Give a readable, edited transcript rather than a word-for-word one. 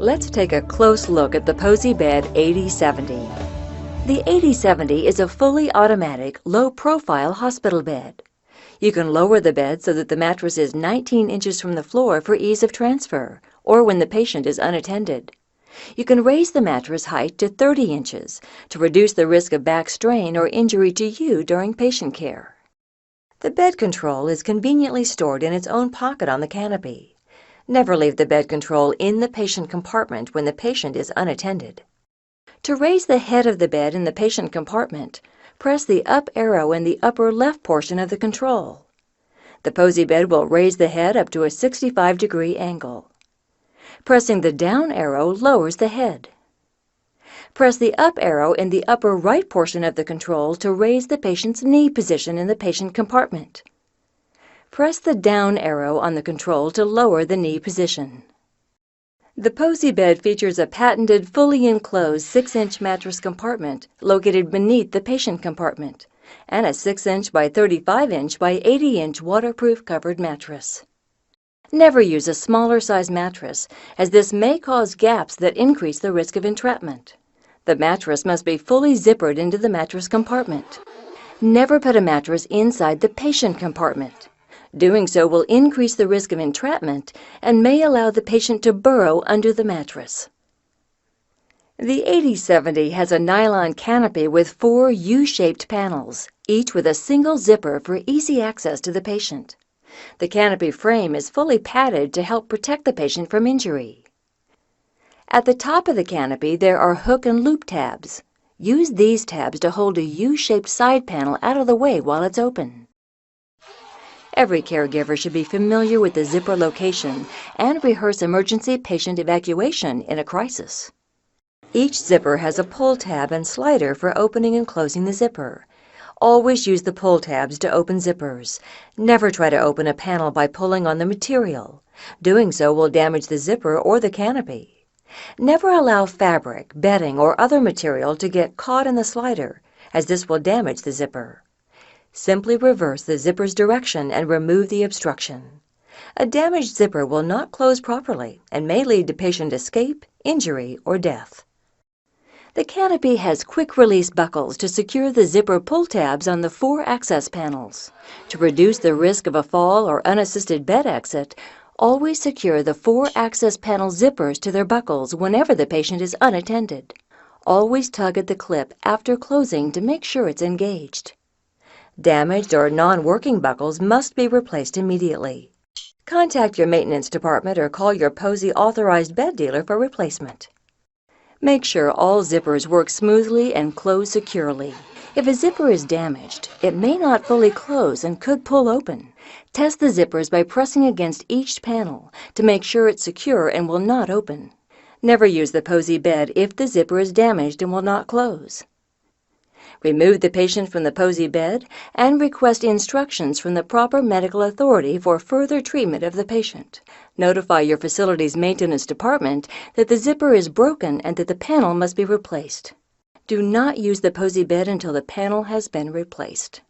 Let's take a close look at the Posey Bed 8070. The 8070 is a fully automatic, low-profile hospital bed. You can lower the bed so that the mattress is 19 inches from the floor for ease of transfer, or when the patient is unattended. You can raise the mattress height to 30 inches to reduce the risk of back strain or injury to you during patient care. The bed control is conveniently stored in its own pocket on the canopy. Never leave the bed control in the patient compartment when the patient is unattended. To raise the head of the bed in the patient compartment, press the up arrow in the upper left portion of the control. The Posey Bed will raise the head up to a 65-degree angle. Pressing the down arrow lowers the head. Press the up arrow in the upper right portion of the control to raise the patient's knee position in the patient compartment. Press the down arrow on the control to lower the knee position. The Posey Bed features a patented fully enclosed 6-inch mattress compartment located beneath the patient compartment and a 6-inch by 35-inch by 80-inch waterproof covered mattress. Never use a smaller size mattress, as this may cause gaps that increase the risk of entrapment. The mattress must be fully zippered into the mattress compartment. Never put a mattress inside the patient compartment. Doing so will increase the risk of entrapment and may allow the patient to burrow under the mattress. The 8070 has a nylon canopy with 4 U-shaped panels, each with a single zipper for easy access to the patient. The canopy frame is fully padded to help protect the patient from injury. At the top of the canopy there are hook and loop tabs. Use these tabs to hold a U-shaped side panel out of the way while it's open. Every caregiver should be familiar with the zipper location and rehearse emergency patient evacuation in a crisis. Each zipper has a pull tab and slider for opening and closing the zipper. Always use the pull tabs to open zippers. Never try to open a panel by pulling on the material. Doing so will damage the zipper or the canopy. Never allow fabric, bedding, or other material to get caught in the slider, as this will damage the zipper. Simply reverse the zipper's direction and remove the obstruction. A damaged zipper will not close properly and may lead to patient escape, injury, or death. The canopy has quick-release buckles to secure the zipper pull tabs on the 4 access panels. To reduce the risk of a fall or unassisted bed exit, always secure the 4 access panel zippers to their buckles whenever the patient is unattended. Always tug at the clip after closing to make sure it's engaged. Damaged or non-working buckles must be replaced immediately. Contact your maintenance department or call your Posey authorized bed dealer for replacement. Make sure all zippers work smoothly and close securely. If a zipper is damaged, it may not fully close and could pull open. Test the zippers by pressing against each panel to make sure it's secure and will not open. Never use the Posey Bed if the zipper is damaged and will not close. Remove the patient from the Posey Bed and request instructions from the proper medical authority for further treatment of the patient. Notify your facility's maintenance department that the zipper is broken and that the panel must be replaced. Do not use the Posey Bed until the panel has been replaced.